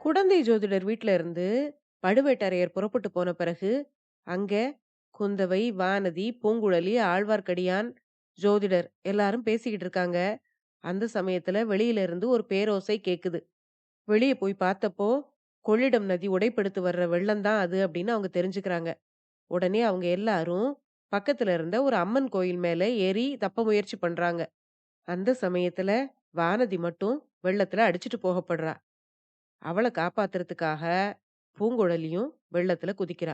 குடந்தை ஜோதிடர் வீட்ல இருந்து பழுவேட்டரையர் புறப்பட்டு போன பிறகு, அங்க குந்தவை, வானதி, பூங்குழலி, ஆழ்வார்க்கடியான், ஜோதிடர் எல்லாரும் பேசிக்கிட்டு இருக்காங்க. அந்த சமயத்துல வெளியில இருந்து ஒரு பேரோசை கேக்குது. வெளிய போய் பார்த்தப்போ, கொள்ளிடம் நதி உடைப்பெடுத்து வர்ற வெள்ளம் தான் அது அப்படின்னு அவங்க தெரிஞ்சுக்கிறாங்க. உடனே அவங்க எல்லாரும் பக்கத்துல இருந்த ஒரு அம்மன் கோயில் மேல ஏறி தப்ப முயற்சி பண்றாங்க. அந்த சமயத்துல வானதி மட்டும் வெள்ளத்துல அடிச்சிட்டு போகப்படுறா. அவள காப்பாத்துறதுக்காக பூங்குழலியும் வெள்ளத்துல குதிக்கிறா.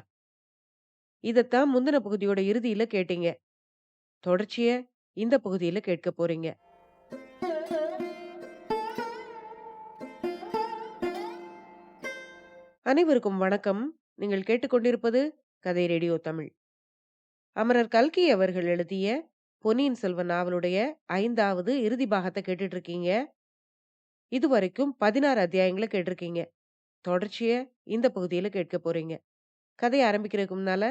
இதத்தான் முந்தின பகுதியோட இறுதியில கேட்டீங்க. தொடர்ச்சிய இந்த பகுதியில கேட்க போறீங்க. அனைவருக்கும் வணக்கம். நீங்கள் கேட்டுக்கொண்டிருப்பது கதை ரேடியோ தமிழ். அமரர் கல்கி அவர்கள் எழுதிய பொன்னியின் செல்வன் நாவலுடைய 5வது இறுதி பாகத்தை கேட்டுட்டு இருக்கீங்க. இதுவரைக்கும் 16 அத்தியாயங்கள கேட்டிருக்கீங்க. தொடர்ச்சிய இந்த பகுதியில கேட்க போறீங்க. கதைய ஆரம்பிக்கிறதுக்கு முன்னால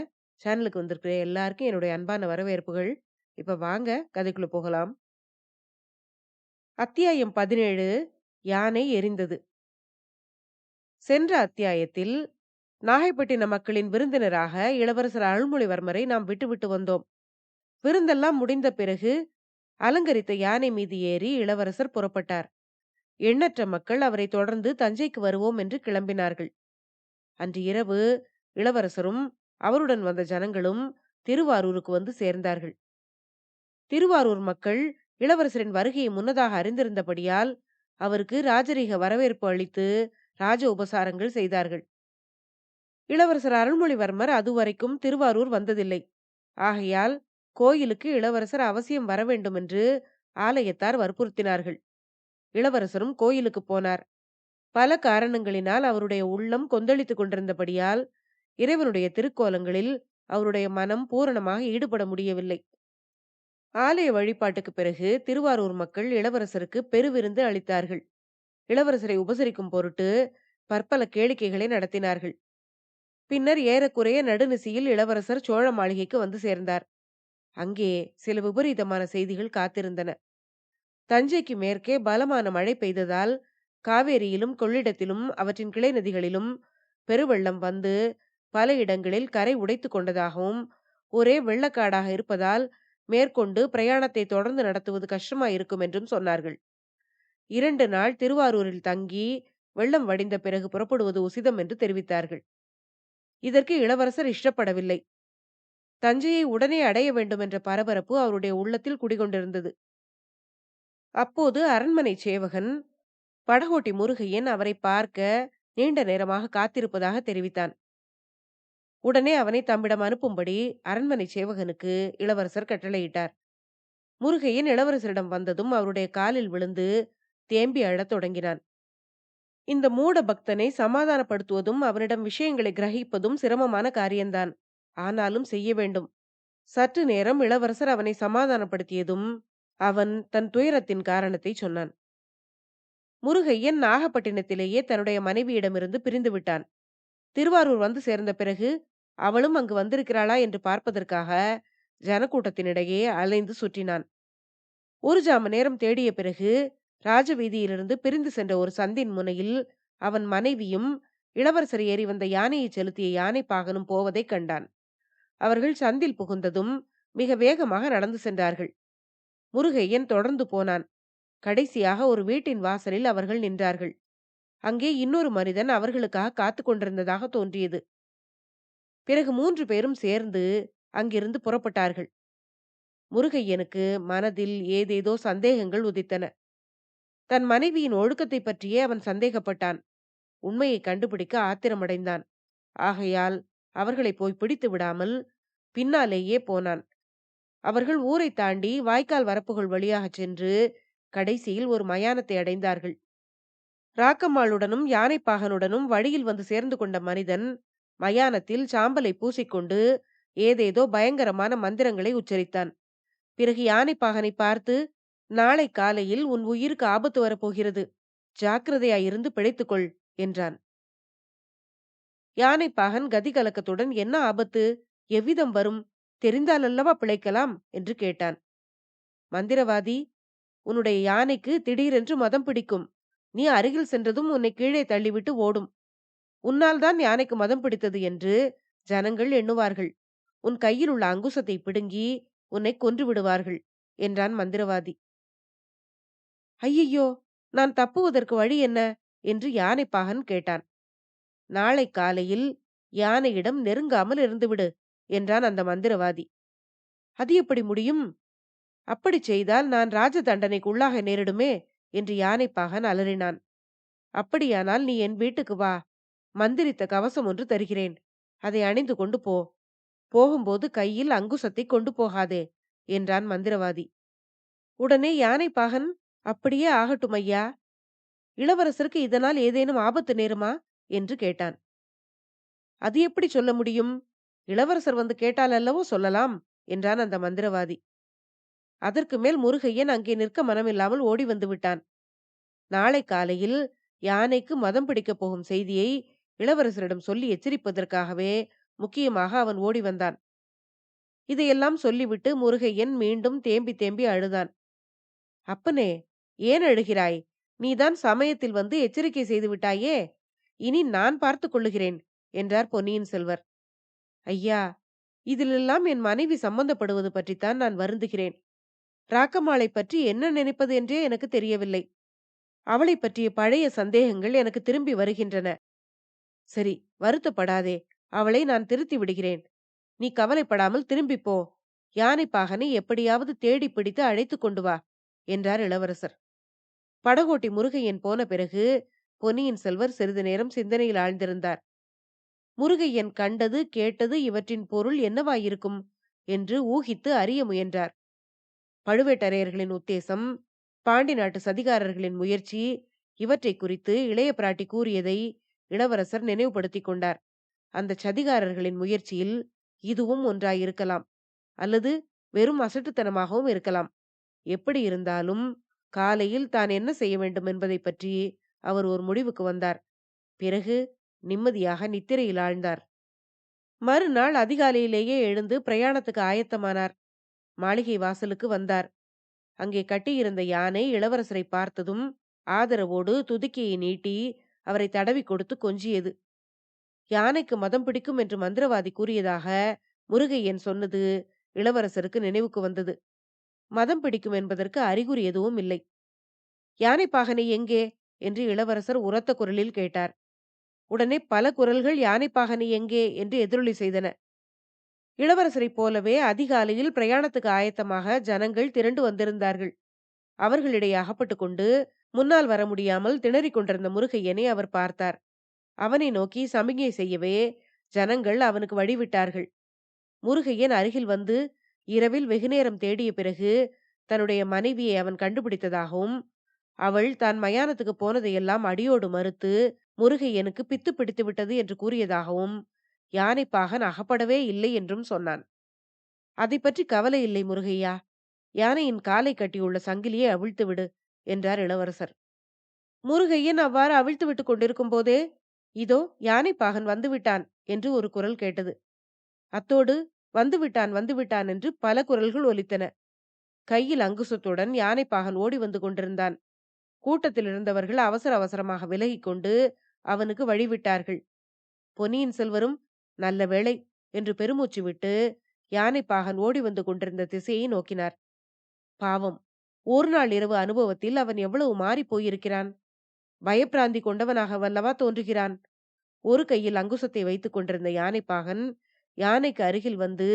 சேனலுக்கு வந்திருக்கிற எல்லாருக்கும் என்னுடைய அன்பான வரவேற்புகள். இப்ப வாங்க கதைக்குள்ள போகலாம். அத்தியாயம் 17 யானை எரிந்தது. சென்ற அத்தியாயத்தில் நாகைப்பட்டினம் மக்களின் விருந்தினராக இளவரசர் அருள்மொழிவர்மரை நாம் விட்டுவிட்டு வந்தோம். விருந்தெல்லாம் முடிந்த பிறகு அலங்கரித்த யானை மீது ஏறி இளவரசர் புறப்பட்டார். எண்ணற்ற மக்கள் அவரை தொடர்ந்து தஞ்சைக்கு வருவோம் என்று கிளம்பினார்கள். அன்று இரவு இளவரசரும் அவருடன் வந்த ஜனங்களும் திருவாரூருக்கு வந்து சேர்ந்தார்கள். திருவாரூர் மக்கள் இளவரசரின் வருகையை முன்னதாக அறிந்திருந்தபடியால் அவருக்கு ராஜரீக வரவேற்பு அளித்து ராஜ உபசாரங்கள் செய்தார்கள். இளவரசர் அருள்மொழிவர்மர் அதுவரைக்கும் திருவாரூர் வந்ததில்லை. ஆகையால் கோயிலுக்கு இளவரசர் அவசியம் வர வேண்டும் என்று ஆலயத்தார் வற்புறுத்தினார்கள். இளவரசரும் கோயிலுக்கு போனார். பல காரணங்களினால் அவருடைய உள்ளம் கொந்தளித்துக் கொண்டிருந்தபடியால் இறைவனுடைய திருக்கோலங்களில் அவருடைய மனம் பூரணமாக ஈடுபட முடியவில்லை. ஆலய வழிபாட்டுக்கு பிறகு திருவாரூர் மக்கள் இளவரசருக்கு பெருவிருந்து அளித்தார்கள். இளவரசரை உபசரிக்கும் பொருட்டு பற்பல கேளிக்கைகளை நடத்தினார்கள். பின்னர் ஏறக்குறைய நடுநிசியில் இளவரசர் சோழ மாளிகைக்கு வந்து சேர்ந்தார். அங்கே சில விபரீதமான செய்திகள் காத்திருந்தன. தஞ்சைக்கு மேற்கே பலமான மழை பெய்ததால் காவேரியிலும் கொள்ளிடத்திலும் அவற்றின் கிளை நதிகளிலும் பெருவெள்ளம் வந்து பல இடங்களில் கரை உடைத்து கொண்டதாகவும், ஒரே வெள்ளக்காடாக இருப்பதால் மேற்கொண்டு பிரயாணத்தை தொடர்ந்து நடத்துவது கஷ்டமாயிருக்கும் என்றும் சொன்னார்கள். 2 நாள் திருவாரூரில் தங்கி வெள்ளம் வடிந்த பிறகு புறப்படுவது உசிதம் என்று தெரிவித்தார்கள். இதற்கு இளவரசர் இஷ்டப்படவில்லை. தஞ்சையை உடனே அடைய வேண்டும் என்ற பரபரப்பு அவருடைய உள்ளத்தில் குடிகொண்டிருந்தது. அப்போது அரண்மனை சேவகன் படகோட்டி முருகையன் அவரை பார்க்க நீண்ட நேரமாக காத்திருப்பதாக தெரிவித்தான். உடனே அவனை தம்மிடம் அனுப்பும்படி அரண்மனை சேவகனுக்கு இளவரசர் கட்டளையிட்டார். முருகையன் இளவரசரிடம் வந்ததும் அவருடைய காலில் விழுந்து தேம்பி அழத் தொடங்கினான். இந்த மூட பக்தனை சமாதானப்படுத்துவதும் அவனிடம் விஷயங்களை கிரகிப்பதும் சிரமமான காரியம்தான். ஆனாலும் செய்ய வேண்டும். சற்று நேரம் இளவரசர் அவனை சமாதானப்படுத்தியதும் அவன் தன் துயரத்தின் காரணத்தை சொன்னான். முருகையன் நாகப்பட்டினத்திலேயே தன்னுடைய மனைவியிடமிருந்து பிரிந்து விட்டான். திருவாரூர் வந்து சேர்ந்த பிறகு அவளும் அங்கு வந்திருக்கிறாளா என்று பார்ப்பதற்காக ஜனக்கூட்டத்தினிடையே அலைந்து சுற்றினான். ஒரு ஜாம நேரம் தேடிய பிறகு ராஜவீதியிலிருந்து பிரிந்து சென்ற ஒரு சந்தின் முனையில் அவன் மனைவியும் இளவரசர் ஏறி வந்த யானையை செலுத்திய யானை பாகனும் போவதைக் கண்டான். அவர்கள் சந்தில் புகுந்ததும் மிக வேகமாக நடந்து சென்றார்கள். முருகையன் தொடர்ந்து போனான். கடைசியாக ஒரு வீட்டின் வாசலில் அவர்கள் நின்றார்கள். அங்கே இன்னொரு மனிதன் அவர்களுக்காக காத்து கொண்டிருந்ததாக தோன்றியது. பிறகு 3 பேரும் சேர்ந்து அங்கிருந்து புறப்பட்டார்கள். முருகையனுக்கு மனதில் ஏதேதோ சந்தேகங்கள் உதித்தன. தன் மனைவியின் ஒழுக்கத்தை பற்றியே அவன் சந்தேகப்பட்டான். உண்மையை கண்டுபிடிக்க ஆத்திரமடைந்தான். ஆகையால் அவர்களை போய் பிடித்து விடாமல் பின்னாலேயே போனான். அவர்கள் ஊரை தாண்டி வாய்க்கால் வரப்புகள் வழியாக சென்று கடைசியில் ஒரு மயானத்தை அடைந்தார்கள். ராக்கம்மாளுடனும் யானைப்பாகனுடனும் வழியில் வந்து சேர்ந்து கொண்ட மனிதன் மயானத்தில் சாம்பலை பூசிக்கொண்டு ஏதேதோ பயங்கரமான மந்திரங்களை உச்சரித்தான். பிறகு யானைப்பாகனை பார்த்து, நாளை காலையில் உன் உயிருக்கு ஆபத்து வரப்போகிறது, ஜாக்கிரதையாயிருந்து பிழைத்துக்கொள் என்றான். யானைப்பாகன் கதிகலக்கத்துடன் என்ன ஆபத்து, எவ்விதம் வரும், தெரிந்தால் அல்லவா பிழைக்கலாம் என்று கேட்டான். மந்திரவாதி, உன்னுடைய யானைக்கு திடீரென்று மதம் பிடிக்கும். நீ அருகில் சென்றதும் உன்னை கீழே தள்ளிவிட்டு ஓடும். உன்னால் தான் யானைக்கு மதம் பிடித்தது என்று ஜனங்கள் எண்ணுவார்கள். உன் கையில் உள்ள அங்குசத்தை பிடுங்கி உன்னை கொன்று விடுவார்கள் என்றான் மந்திரவாதி. ஐயையோ, நான் தப்புவதற்கு வழி என்ன என்று யானை பாகன் கேட்டான். நாளை காலையில் யானையிடம் நெருங்காமல் இருந்துவிடு என்றான் அந்த மந்திரவாதி. அது எப்படி முடியும்? அப்படி செய்தால் நான் ராஜ தண்டனைக்கு உள்ளாக நேரிடுமே என்று யானை பாகன் அலறினான். அப்படியானால் நீ என் வீட்டுக்கு வா, மந்திரித்த கவசம் ஒன்று தருகிறேன், அதை அணிந்து கொண்டு போ. போகும்போது கையில் அங்குசத்தை கொண்டு போகாதே என்றான் மந்திரவாதி. உடனே யானை பாகன், அப்படியே ஆகட்டும் ஐயா, இளவரசருக்கு இதனால் ஏதேனும் ஆபத்து நேருமா என்று கேட்டான். அது எப்படி சொல்ல முடியும்? இளவரசர் வந்து கேட்டால் அல்லவோ சொல்லலாம் என்றான் அந்த மந்திரவாதி. அதற்கு மேல் முருகையன் அங்கே நிற்க மனமில்லாமல் ஓடி வந்து விட்டான். நாளை காலையில் யானைக்கு மதம் பிடிக்கப் போகும் செய்தியை இளவரசரிடம் சொல்லி எச்சரிப்பதற்காகவே முக்கியமாக அவன் ஓடி வந்தான். இதையெல்லாம் சொல்லிவிட்டு முருகையன் மீண்டும் தேம்பி தேம்பி அழுதான். அப்பனே, ஏன் அழுகிறாய்? நீதான் சமயத்தில் வந்து எச்சரிக்கை செய்து விட்டாயே, இனி நான் பார்த்துக் கொள்ளுகிறேன் என்றார் பொன்னியின் செல்வர். ஐயா, இதிலெல்லாம் என் மனைவி சம்பந்தப்படுவது பற்றித்தான் நான் வருந்துகிறேன். ராக்கம்மாளை பற்றி என்ன நினைப்பது என்றே எனக்கு தெரியவில்லை. அவளை பற்றிய பழைய சந்தேகங்கள் எனக்கு திரும்பி வருகின்றன. சரி, வருத்தப்படாதே, அவளை நான் திருத்தி விடுகிறேன். நீ கவலைப்படாமல் திரும்பிப் போ. யானை பாகனை எப்படியாவது தேடி பிடித்து அழைத்துக் கொண்டு வா என்றார் இளவரசர். படகோட்டி முருகையன் போன பிறகு பொன்னியின் செல்வர் சிறிது நேரம் சிந்தனையில் ஆழ்ந்திருந்தார். முருகையன் கண்டது கேட்டது இவற்றின் பொருள் என்னவாயிருக்கும் என்று ஊகித்து அறிய முயன்றார். பழுவேட்டரையர்களின் உத்தேசம், பாண்டி நாட்டு சதிகாரர்களின் முயற்சி, இவற்றை குறித்து இளைய பிராட்டி கூறியதை இளவரசர் நினைவுபடுத்திக் கொண்டார். அந்த சதிகாரர்களின் முயற்சியில் இதுவும் ஒன்றாயிருக்கலாம், அல்லது வெறும் அசட்டுத்தனமாகவும் இருக்கலாம். எப்படி இருந்தாலும் காலையில் தான் என்ன செய்ய வேண்டும் என்பதை பற்றி அவர் ஒரு முடிவுக்கு வந்தார். பிறகு நிம்மதியாக நித்திரையில் ஆழ்ந்தார். மறுநாள் அதிகாலையிலேயே எழுந்து பிரயாணத்துக்கு ஆயத்தமானார். மாளிகை வாசலுக்கு வந்தார். அங்கே கட்டியிருந்த யானை இளவரசரை பார்த்ததும் ஆதரவோடு துதிக்கையை நீட்டி அவரை தடவி கொடுத்து கொஞ்சியது. யானைக்கு மதம் பிடிக்கும் என்று மந்திரவாதி கூறியதாக முருகையன் சொன்னது இளவரசருக்கு நினைவுக்கு வந்தது. மதம் பிடிக்கும் என்பதற்கு அறிகுறி எதுவும் இல்லை. யானை பாகனை எங்கே என்று இளவரசர் உரத்த குரலில் கேட்டார். உடனே பல குரல்கள் யானை பாகனை எங்கே என்று எதிரொலி செய்தன. இளவரசரைப் போலவே அதிகாலையில் பிரயாணத்துக்கு ஆயத்தமாக ஜனங்கள் திரண்டு வந்திருந்தார்கள். அவர்களிடையே அகப்பட்டுக் கொண்டு முன்னால் வர முடியாமல் திணறிக் கொண்டிருந்த முருகையனை அவர் பார்த்தார். அவனை நோக்கி சமிக்ஞை செய்யவே ஜனங்கள் அவனுக்கு வழிவிட்டார்கள். முருகையன் அருகில் வந்து இரவில் வெகுநேரம் தேடிய பிறகு தன்னுடைய மனைவியை அவன் கண்டுபிடித்ததாகவும், அவள் தான் மயானத்துக்கு போனதையெல்லாம் அடியோடு மறுத்து முருகையனுக்கு பித்து பிடித்து விட்டது என்று கூறியதாகவும், யானை பாகன் அகப்படவே இல்லை என்றும் சொன்னான். அதை பற்றி கவலை இல்லை முருகையா, யானையின் காலை கட்டியுள்ள சங்கிலியை அவிழ்த்து விடு என்றார் இளவரசர். முருகையன் அவ்வாறு அவிழ்த்து விட்டுக் கொண்டிருக்கும் போதே, இதோ யானை பாகன் வந்துவிட்டான் என்று ஒரு குரல் கேட்டது. அத்தோடு வந்துவிட்டான் வந்துவிட்டான் என்று பல குரல்கள் ஒலித்தன. கையில் அங்குசத்துடன் யானை பாகன் ஓடி வந்து கொண்டிருந்தான். கூட்டத்தில் இருந்தவர்கள் அவசர அவசரமாக விலகிக் கொண்டு அவனுக்கு வழிவிட்டார்கள். பொன்னியின் செல்வரும் நல்ல வேளை என்று பெருமூச்சு விட்டு யானை பாகன் ஓடி வந்து கொண்டிருந்த திசையை நோக்கினார். பாவம், ஒரு நாள் இரவு அனுபவத்தில் அவன் எவ்வளவு மாறி போயிருக்கிறான். பயப்பிராந்தி கொண்டவனாக வல்லவா தோன்றுகிறான். ஒரு கையில் அங்குசத்தை வைத்துக் கொண்டிருந்த யானை பாகன் யானைக்கு அருகில் வந்து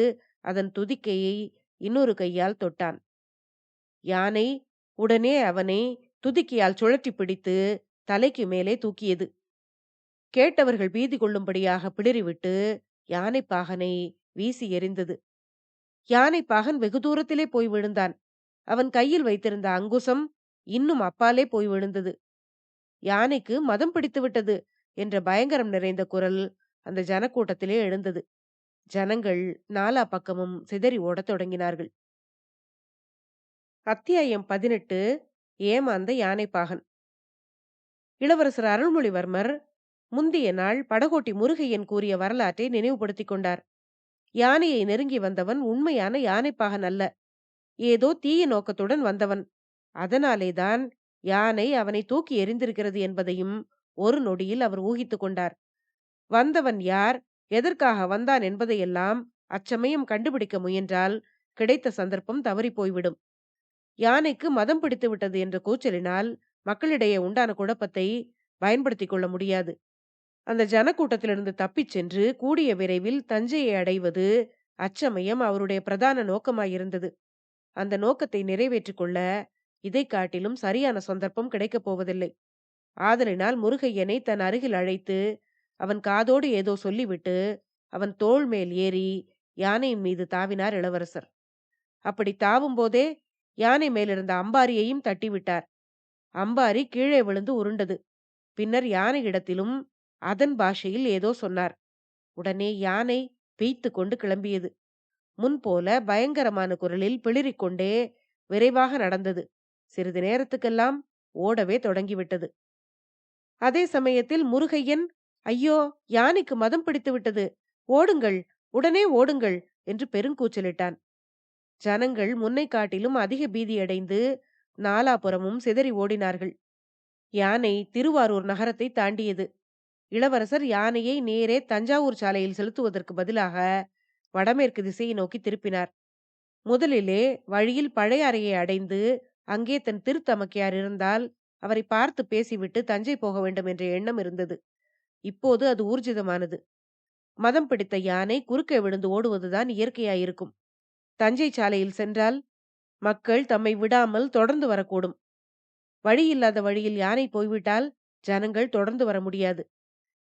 அதன் துதிக்கையை இன்னொரு கையால் தொட்டான். யானை உடனே அவனை துதிக்கையால் சுழற்றி பிடித்து தலைக்கு மேலே தூக்கியது. கேட்டவர்கள் பீதி கொள்ளும்படியாக பிளிறிவிட்டு யானை பாகனை வீசி எறிந்தது. யானை பாகன் வெகு தூரத்திலே போய் விழுந்தான். அவன் கையில் வைத்திருந்த அங்குசம் இன்னும் அப்பாலே போய் விழுந்தது. யானைக்கு மதம் பிடித்து விட்டது என்ற பயங்கரம் நிறைந்த குரல் அந்த ஜனக்கூட்டத்திலே எழுந்தது. ஜனங்கள் நாலா பக்கமும் சிதறி ஓடத் தொடங்கினார்கள். அத்தியாயம் 18. ஏமாந்த யானைப்பாகன். இளவரசர் அருள்மொழிவர்மர் முந்திய நாள் படகோட்டி முருகையன் கூறிய வரலாற்றை நினைவுபடுத்திக் கொண்டார். யானையை நெருங்கி வந்தவன் உண்மையான யானைப்பாகன் அல்ல, ஏதோ தீய நோக்கத்துடன் வந்தவன். அதனாலேதான் யானை அவனை தூக்கி எறிந்திருக்கிறது என்பதையும் ஒரு நொடியில் அவர் ஊகித்துக் கொண்டார். வந்தவன் யார், எதற்காக வந்தான் என்பதையெல்லாம் அச்சமயம் கண்டுபிடிக்க முயன்றால் கிடைத்த சந்தர்ப்பம் தவறிப் போய்விடும். யானைக்கு மதம் பிடித்து விட்டது என்ற கூச்சலினால் மக்களிடையே உண்டான குழப்பத்தை பயன்படுத்திக் கொள்ள முடியாது. அந்த ஜனக்கூட்டத்திலிருந்து தப்பிச் சென்று கூடிய விரைவில் தஞ்சையை அடைவது அச்சமயம் அவருடைய பிரதான நோக்கமாயிருந்தது. அந்த நோக்கத்தை நிறைவேற்றிக் கொள்ள இதைக் காட்டிலும் சரியான சந்தர்ப்பம் கிடைக்கப் போவதில்லை. ஆதலினால் முருகையனை தன் அருகில் அழைத்து அவன் காதோடு ஏதோ சொல்லிவிட்டு அவன் தோள் மேல் ஏறி யானையின் மீது தாவினார் இளவரசர். அப்படி தாவும் போதே யானை மேலிருந்த அம்பாரியையும் தட்டிவிட்டார். அம்பாரி கீழே விழுந்து உருண்டது. பின்னர் யானையிடத்திலும் அதன் பாஷையில் ஏதோ சொன்னார். உடனே யானை பெய்த்து கொண்டு கிளம்பியது. முன்போல பயங்கரமான குரலில் பிளிரிக்கொண்டே விரைவாக நடந்தது. சிறிது நேரத்துக்கெல்லாம் ஓடவே தொடங்கிவிட்டது. அதே சமயத்தில் முருகையன், ஐயோ, யானைக்கு மதம் பிடித்து விட்டது, ஓடுங்கள், உடனே ஓடுங்கள் என்று பெருங்கூச்சலிட்டான். ஜனங்கள் முன்னை காட்டிலும் அதிக பீதியடைந்து நாலாபுறமும் சிதறி ஓடினார்கள். யானை திருவாரூர் நகரத்தை தாண்டியது. இளவரசர் யானையை நேரே தஞ்சாவூர் சாலையில் செலுத்துவதற்கு பதிலாக வடமேற்கு திசையை நோக்கி திருப்பினார். முதலிலே வழியில் பழைய அறையை அடைந்து அங்கே தன் திருத்தமக்கையார் இருந்தால் அவரை பார்த்து பேசிவிட்டு தஞ்சை போக வேண்டும் என்ற எண்ணம் இருந்தது. இப்போது அது ஊர்ஜிதமானது. மதம் பிடித்த யானை குறுக்கே விழுந்து ஓடுவதுதான் இயற்கையாயிருக்கும். தஞ்சை சாலையில் சென்றால் மக்கள் தம்மை விடாமல் தொடர்ந்து வரக்கூடும். வழியில்லாத வழியில் யானை போய்விட்டால் ஜனங்கள் தொடர்ந்து வர முடியாது.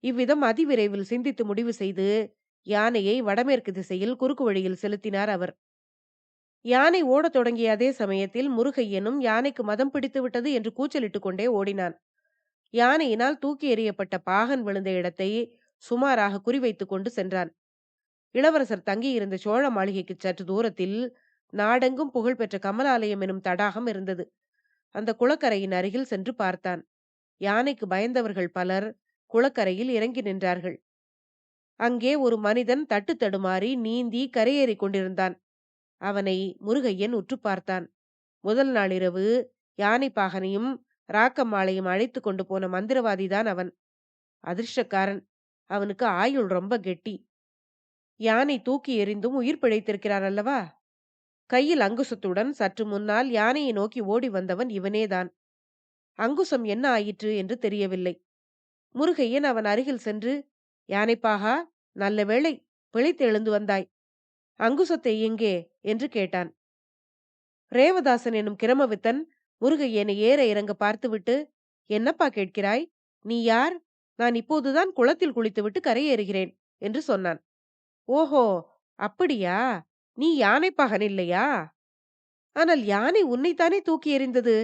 இவ்விதம் அதிவிரைவில் சிந்தித்து முடிவு செய்து யானையை வடமேற்கு திசையில் குறுக்கு வழியில் செலுத்தினார் அவர். யானை ஓடத் தொடங்கிய அதே சமயத்தில் முருகையனும் யானைக்கு மதம் பிடித்து விட்டது என்று கூச்சலிட்டுக் கொண்டே ஓடினான். யானையினால் தூக்கி எறியப்பட்ட பாகன் விழுந்த இடத்தை சுமாராக குறிவைத்துக் கொண்டு சென்றான். இளவரசர் தங்கியிருந்த சோழ மாளிகைக்கு சற்று தூரத்தில் நாடெங்கும் புகழ்பெற்ற கமலாலயம் எனும் தடாகம் இருந்தது. அந்த குளக்கரையின் அருகில் சென்று பார்த்தான். யானைக்கு பயந்தவர்கள் பலர் குளக்கரையில் இறங்கி நின்றார்கள். அங்கே ஒரு மனிதன் தட்டு தடுமாறி நீந்தி கரையேறி கொண்டிருந்தான். அவனை முருகையன் உற்று பார்த்தான். முதல் நாளிரவு யானை பாகனையும் ராக்கம்மாளையும் அழைத்து கொண்டு போன மந்திரவாதிதான் அவன். அதிர்ஷ்டக்காரன். அவனுக்கு ஆயுள் ரொம்ப கெட்டி. யானை தூக்கி எறிந்தும் உயிர் பிழைத்திருக்கிறார் அல்லவா? கையில் அங்குசத்துடன் சற்று முன்னால் யானையை நோக்கி ஓடி வந்தவன் இவனேதான். அங்குசம் என்ன ஆயிற்று என்று தெரியவில்லை. முருகையன் அவன் அருகில் சென்று, யானைப்பாகா, நல்ல வேளை, பிழைத்து எழுந்து வந்தாய். அங்குசத்தை எங்கே என்று கேட்டான். ரேவதாசன் எனும் கிரமவித்தன் முருகையனை ஏற இறங்க பார்த்துவிட்டு, என்னப்பா கேட்கிறாய்? நீ யார்? நான் இப்போதுதான் குளத்தில் குளித்துவிட்டு கரையேறுகிறேன் என்று சொன்னான். ஓஹோ, அப்படியா? நீ யானைப்பாகன் இல்லையா? ஆனால் யானை உன்னைத்தானே தூக்கி எறிந்தது.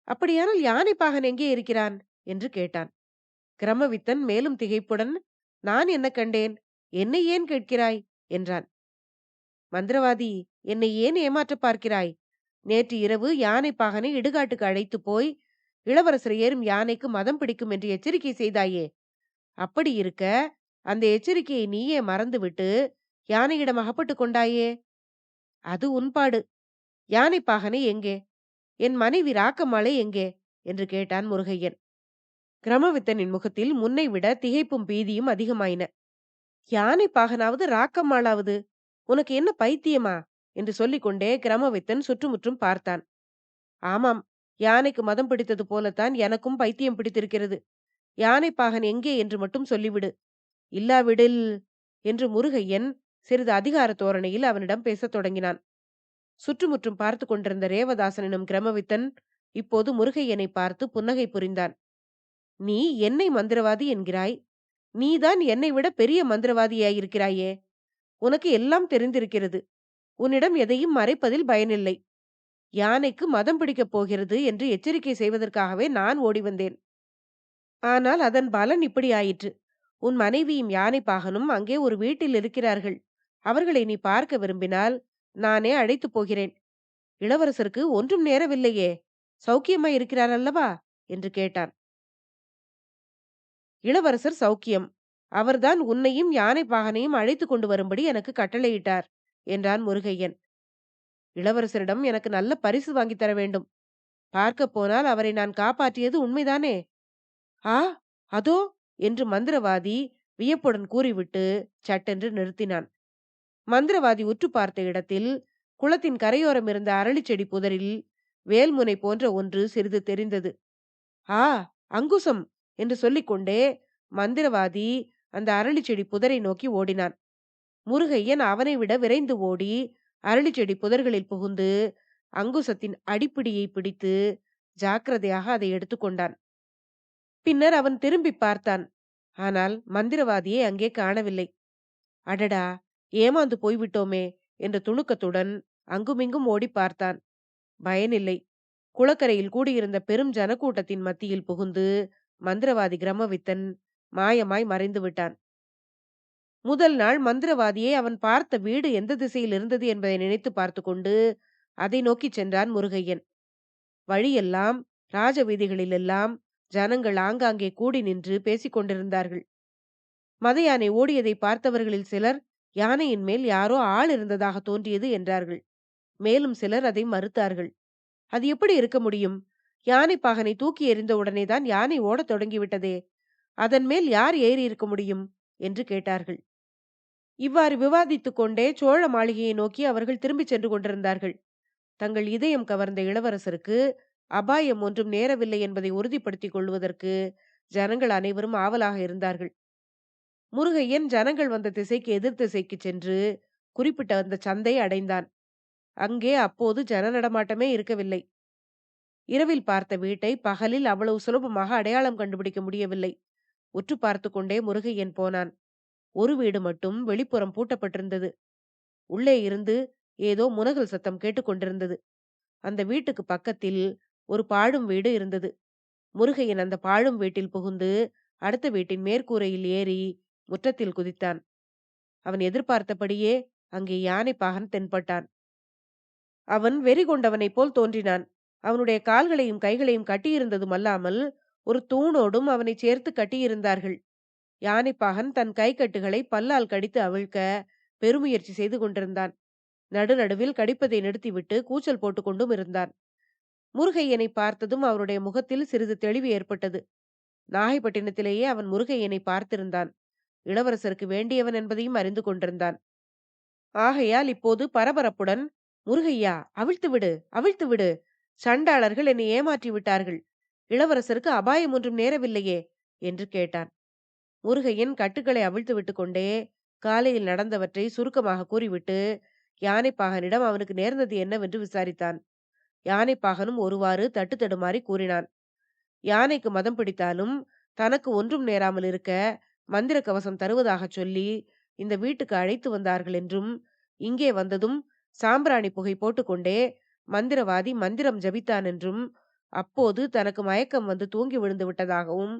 அப்படியானால் யானைப்பாகன் எங்கே இருக்கிறான் என்று கேட்டான். கிரமவித்தன் மேலும் திகைப்புடன், நான் என்ன கண்டேன்? என்னை ஏன் கேட்கிறாய் என்றான். மந்திரவாதி, என்னை ஏன் ஏமாற்ற பார்க்கிறாய்? நேற்று இரவு யானைப்பாகனை இடுகாட்டுக்கு அழைத்து போய் இளவரசர் ஏறும் யானைக்கு மதம் பிடிக்கும் என்று எச்சரிக்கை செய்தாயே. அப்படி இருக்க அந்த எச்சரிக்கையை நீயே மறந்துவிட்டு யானையிடம் அகப்பட்டு கொண்டாயே. அது உன்பாடு. யானைப்பாகனை எங்கே? என் மனைவி ராக்கம்மாளை எங்கே என்று கேட்டான் முருகையன். கிரமவித்தனின் முகத்தில் முன்னை விட திகைப்பும் பீதியும் அதிகமாயின. யானைப்பாகனாவது ராக்கம்மாளாவது, உனக்கு என்ன பைத்தியமா என்று சொல்லிக்கொண்டே கிரமவித்தன் சுற்றுமுற்றும் பார்த்தான். ஆமாம், யானைக்கு மதம் பிடித்தது போலத்தான் எனக்கும் பைத்தியம் பிடித்திருக்கிறது. யானைப்பாகன் எங்கே என்று மட்டும் சொல்லிவிடு. இல்லாவிடில் என்று முருகையன் சிறிது அதிகார தோரணையில் அவனிடம் பேசத் தொடங்கினான். சுற்றுமுற்றும் பார்த்து கொண்டிருந்த ரேவதாசன் எனும் கிரமவித்தன் இப்போது முருகையனை பார்த்து புன்னகை புரிந்தான். நீ என்னை மந்திரவாதி என்கிறாய். நீதான் என்னை விட பெரிய மந்திரவாதியாயிருக்கிறாயே. உனக்கு எல்லாம் தெரிந்திருக்கிறது. உன்னிடம் எதையும் மறைப்பதில் பயனில்லை. யானைக்கு மதம் பிடிக்கப் போகிறது என்று எச்சரிக்கை செய்வதற்காகவே நான் ஓடி வந்தேன். ஆனால் அதன் பலன் இப்படி ஆயிற்று. உன் மனைவியும் யானைப்பாகனும் அங்கே ஒரு வீட்டில் இருக்கிறார்கள். அவர்களை நீ பார்க்க விரும்பினால் நானே அழைத்து போகிறேன். இளவரசருக்கு ஒன்றும் நேரவில்லையே, சௌக்கியமாய் இருக்கிறார் அல்லவா என்று கேட்டான். இளவரசர் சௌக்கியம். அவர்தான் உன்னையும் யானைப்பாகனையும் அழைத்து கொண்டு வரும்படி எனக்கு கட்டளையிட்டார் என்றான் முருகையன். இளவரசரிடம் எனக்கு நல்ல பரிசு வாங்கி தர வேண்டும். பார்க்கப் போனால் அவரை நான் காப்பாற்றியது உண்மைதானே? ஆ, அதோ என்று மந்திரவாதி வியப்புடன் கூறிவிட்டு சட்டென்று நிறுத்தினான். மந்திரவாதி உற்று பார்த்த இடத்தில் குளத்தின் கரையோரம் இருந்த அரளிச் செடி புதரில் வேல்முனை போன்ற ஒன்று சிறிது தெரிந்தது. ஆ, அங்குசம் என்று சொல்லிக்கொண்டே மந்திரவாதி அந்த அரளிச் செடி புதரை நோக்கி ஓடினான். முருகையன் அவனை விட விரைந்து ஓடி அரளிச் செடி புதர்களில் புகுந்து அங்குசத்தின் அடிப்பிடியை பிடித்து ஜாக்கிரதையாக அதை எடுத்துக்கொண்டான். பின்னர் அவன் திரும்பி பார்த்தான். ஆனால் மந்திரவாதியை அங்கே காணவில்லை. அடடா, ஏமாந்து போய்விட்டோமே என்ற துணுக்கத்துடன் அங்குமிங்கும் ஓடி பார்த்தான். பயனில்லை. குளக்கரையில் கூடியிருந்த பெரும் ஜனக்கூட்டத்தின் மத்தியில் புகுந்து மந்திரவாதி கிரமவித்தன் மாயமாய் மறைந்து விட்டான். முதல் நாள் மந்திரவாதியை அவன் பார்த்த வீடு எந்த திசையில் இருந்தது என்பதை நினைத்து பார்த்து கொண்டு அதை நோக்கிச் சென்றான் முருகையன். வழியெல்லாம் ராஜ வீதிகளிலெல்லாம் ஜனங்கள் ஆங்காங்கே கூடி நின்று பேசிக் கொண்டிருந்தார்கள். மத யானை ஓடியதை பார்த்தவர்களில் சிலர் யானையின் மேல் யாரோ ஆள் இருந்ததாக தோன்றியது என்றார்கள். மேலும் சிலர் அதை மறுத்தார்கள். அது எப்படி இருக்க முடியும்? யானை பாகனை தூக்கி எறிந்த உடனேதான் யானை ஓடத் தொடங்கிவிட்டதே. அதன் மேல் யார் ஏறி இருக்க முடியும் என்று கேட்டார்கள். இவ்வாறு விவாதித்துக் கொண்டே சோழ மாளிகையை நோக்கி அவர்கள் திரும்பிச் சென்று கொண்டிருந்தார்கள். தங்கள் இதயம் கவர்ந்த இளவரசருக்கு அபாயம் ஒன்றும் நேரவில்லை என்பதை உறுதிப்படுத்திக் கொள்வதற்கு ஜனங்கள் அனைவரும் ஆவலாக இருந்தார்கள். முருகையன் ஜனங்கள் வந்த திசைக்கு எதிர் திசைக்கு சென்று குறிப்பிட்ட அந்த சந்தை அடைந்தான். அங்கே அப்போது ஜன நடமாட்டமே இருக்கவில்லை. இரவில் பார்த்த வீட்டை பகலில் அவ்வளவு சுலபமாக அடையாளம் கண்டுபிடிக்க முடியவில்லை. உற்று பார்த்து கொண்டே முருகையன் போனான். ஒரு வீடு மட்டும் வெளிப்புறம் பூட்டப்பட்டிருந்தது. உள்ளே இருந்து ஏதோ முனகல் சத்தம் கேட்டுக்கொண்டிருந்தது. அந்த வீட்டுக்கு பக்கத்தில் ஒரு பாழும் வீடு இருந்தது. முருகையன் அந்த பாழும் வீட்டில் புகுந்து அடுத்த வீட்டின் மேற்கூரையில் ஏறி முற்றத்தில் குதித்தான். அவன் எதிர்பார்த்தபடியே அங்கே யானை பாகன் தென்பட்டான். அவன் வெறி கொண்டவனைப் போல் தோன்றினான். அவனுடைய கால்களையும் கைகளையும் கட்டியிருந்ததும் அல்லாமல் ஒரு தூணோடும் அவனை சேர்த்து கட்டியிருந்தார்கள். யானைப்பாகன் தன் கைக்கட்டுகளை பல்லால் கடித்து அவிழ்க்க பெருமுயற்சி செய்து கொண்டிருந்தான். நடுநடுவில் கடிப்பதை நிறுத்திவிட்டு கூச்சல் போட்டுக் கொண்டும் இருந்தான். முருகையனை பார்த்ததும் அவருடைய முகத்தில் சிறிது தெளிவு ஏற்பட்டது. நாகைப்பட்டினத்திலேயே அவன் முருகையனை பார்த்திருந்தான். இளவரசருக்கு வேண்டியவன் என்பதையும் அறிந்து கொண்டிருந்தான். ஆகையால் இப்போது பரபரப்புடன், முருகையா, அவிழ்த்து விடு, அவிழ்த்து விடு! சண்டாளர்கள் என்னை ஏமாற்றி விட்டார்கள். இளவரசருக்கு அபாயம் ஒன்றும் நேரவில்லையே என்று கேட்டான். முருகையன் கட்டுக்களை அவிழ்த்து விட்டு கொண்டே காலையில் நடந்தவற்றை சுருக்கமாக கூறிவிட்டு யானைப்பாகனிடம் அவனுக்கு நேர்ந்தது என்னவென்று விசாரித்தான். யானைப்பாகனும் ஒருவாறு தட்டு தடுமாறி கூறினான். யானைக்கு மதம் பிடித்தாலும் தனக்கு ஒன்றும் நேராமல் இருக்க மந்திர கவசம் தருவதாகச் சொல்லி இந்த வீட்டுக்கு அழைத்து வந்தார்கள் என்றும், இங்கே வந்ததும் சாம்பிராணி புகை போட்டுக்கொண்டே மந்திரவாதி மந்திரம் ஜபித்தான் என்றும், அப்போது தனக்கு மயக்கம் வந்து தூங்கி விழுந்து விட்டதாகவும்,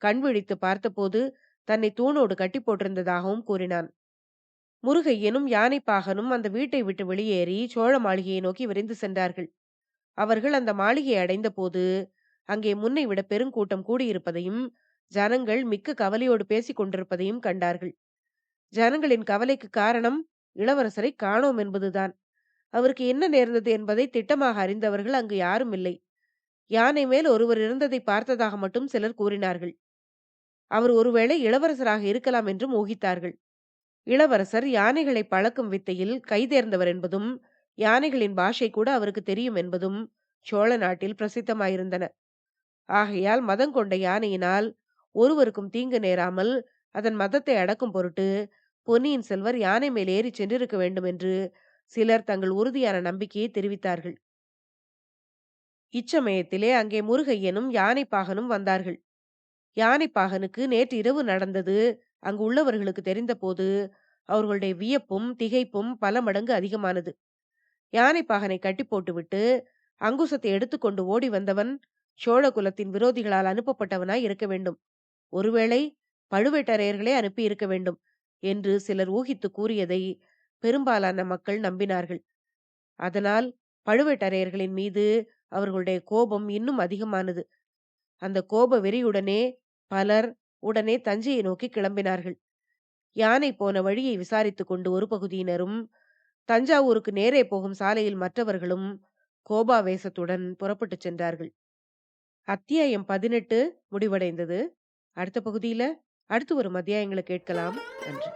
கண் விழித்து பார்த்தபோது தன்னை தூணோடு கட்டி போட்டிருந்ததாகவும் கூறினான். முருகையனும் யானைப்பாகனும் அந்த வீட்டை விட்டு வெளியேறி சோழ மாளிகையை நோக்கி விரைந்து சென்றார்கள். அவர்கள் அந்த மாளிகையை அடைந்த போது அங்கே முன்னை விட பெருங்கூட்டம் கூடியிருப்பதையும் ஜனங்கள் மிக்க கவலையோடு பேசிக் கொண்டிருப்பதையும் கண்டார்கள். ஜனங்களின் கவலைக்கு காரணம் இளவரசரை காணோம் என்பதுதான். அவருக்கு என்ன நேர்ந்தது என்பதை திட்டமாக அறிந்தவர்கள் அங்கு யாரும் இல்லை. யானை மேல் ஒருவர் இருந்ததை பார்த்ததாக மட்டும் சிலர் கூறினார்கள். அவர் ஒருவேளை இளவரசராக இருக்கலாம் என்றும் ஊகித்தார்கள். இளவரசர் யானைகளை பழக்கும் வித்தையில் கைதேர்ந்தவர் என்பதும், யானைகளின் பாஷை கூட அவருக்கு தெரியும் என்பதும் சோழ நாட்டில் பிரசித்தமாயிருந்தன. ஆகையால் மதங்கொண்ட யானையினால் ஒருவருக்கும் தீங்கு நேராமல் அதன் மதத்தை அடக்கும் பொருட்டு பொன்னியின் செல்வர் யானை மேல் ஏறி சென்றிருக்க வேண்டும் என்று சிலர் தங்கள் உறுதியான நம்பிக்கையை தெரிவித்தார்கள். இச்சமயத்திலே அங்கே முருகையனும் யானைப்பாகனும் வந்தார்கள். யானைப்பாகனுக்கு நேற்று இரவு நடந்தது அங்கு உள்ளவர்களுக்கு தெரிந்தபோது அவர்களுடைய வியப்பும் திகைப்பும் பல மடங்கு அதிகமானது. யானைப்பாகனை கட்டி போட்டுவிட்டு அங்குசத்தை எடுத்துக்கொண்டு ஓடி வந்தவன் சோழ குலத்தின் விரோதிகளால் அனுப்பப்பட்டவனாய் இருக்க வேண்டும். ஒருவேளை பழுவேட்டரையர்களே அனுப்பி இருக்க வேண்டும் என்று சிலர் ஊகித்து கூறியதை பெரும்பாலான மக்கள் நம்பினார்கள். அதனால் பழுவேட்டரையர்களின் மீது அவர்களுடைய கோபம் இன்னும் அதிகமானது. அந்த கோப வெறியுடனே பலர் உடனே தஞ்சையை நோக்கி கிளம்பினார்கள். யானை போன வழியை விசாரித்துக் கொண்டு ஒரு பகுதியினரும், தஞ்சாவூருக்கு நேரே போகும் சாலையில் மற்றவர்களும் கோபாவேசத்துடன் புறப்பட்டுச் சென்றார்கள். அத்தியாயம் 18 முடிவடைந்தது. அடுத்த பகுதியில அடுத்து வரும் அத்தியாயங்கள கேட்கலாம். நன்றி.